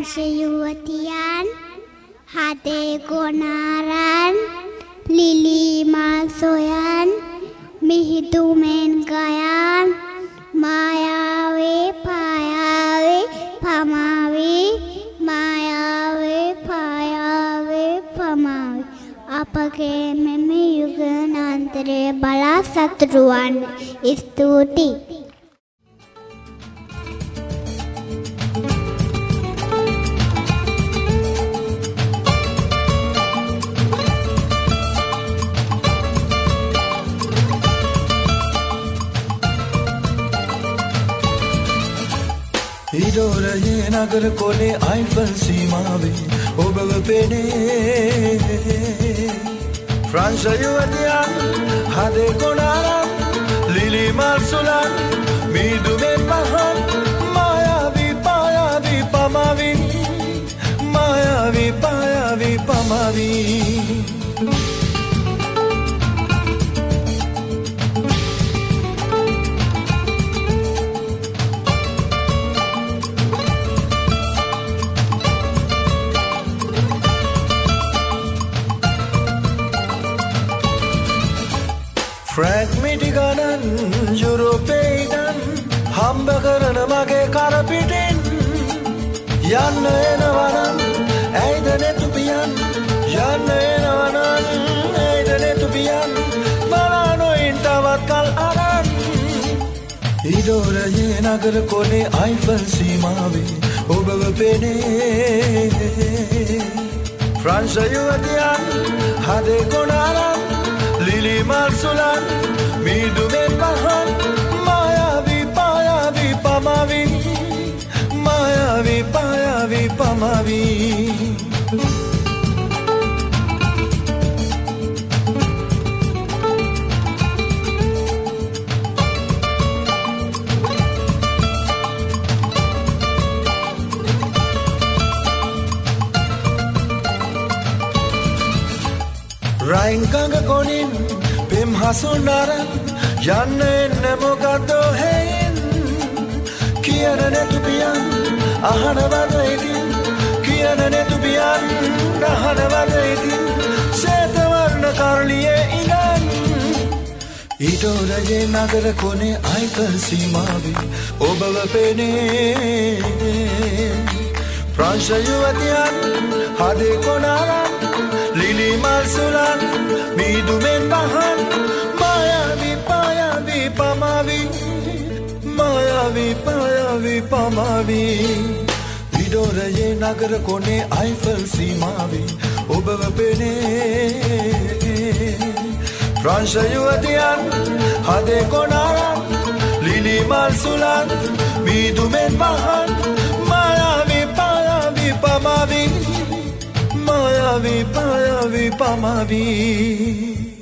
ප්‍රංශ යුවතියන් හදේ ගොනාරන් ලිලි මල් සොයන් මිහිඳු මෙන් ගයන් මායාවේ පායාවේ පමාවේ මායාවේ පායාවේ පමාවේ අපගේ මෙම යුගාන්තරයේ බලා සතුටුවන් ස්තුතියි. ඉඩෝරයේ නගර කොලේ අයිෆල් සීමාවේ ඔබව පෙනේ ෆ්‍රාන්ස් යුවතියන් හදේ කොනාරන් ලිලි මල් සුලන් මිදුමෙන් පහන් මායාවී පායාවී පමාවී මායාවී පායාවී පමාවී ෆ්‍රැග්මිටි ගණන් යුරෝපේයිනන් හම්බ කරන මගේ කරපිටින් යන්න එනවනන් ඇයිද නෙතුපියන් යන්න එනවනන් ඇයිද නෙතුපියන් බලානොයින් තවත් කල් අරන් ඉඩෝරයේ නගර කොනේ අයිෆල් සීමාවේ ඔබව පෙනේ ෆ්‍රාන්ස් යුවතියන් හදේ කොනාරන් ලිලි මල් සුලන් මිදුමෙන් පහන් මායාවී පායාවී පමාවී මායාවී පායාවී පමාවී රයින් ගඟ ගොනින් පෙම් හසුනරන් යන්න එන්න මොකද්දෝ හේයින් කියන නැතුපියන් අහනවද ඉතින් කියන නැතුපියන් අහනවද ඉතින් ශේතවර්ණ කරලියේ ඉඳන් ඉඩෝරයේ නගර කොනේ අයිෆල් සීමාවේ ඔබව පෙනේ ෆ්‍රාන්ස් යුවතියන් හදේ කොනාරන් ලිලි මල් සුලන් මිදුමෙන් පහන් මායාවී පායාවී පමාවී මායාවී පායාවී පමාවී ඉඩෝරයේ නගර කොනේ අයිෆල් සීමාවේ ඔබව පෙනේ ෆ්‍රාන්ස් යුවතියන් හදේ කොනාරන් ලිලි මල් සුලන් මිදුමෙන් පහන් මායාවී පායාවී පමාවී මායාවී පායාවී පමාවී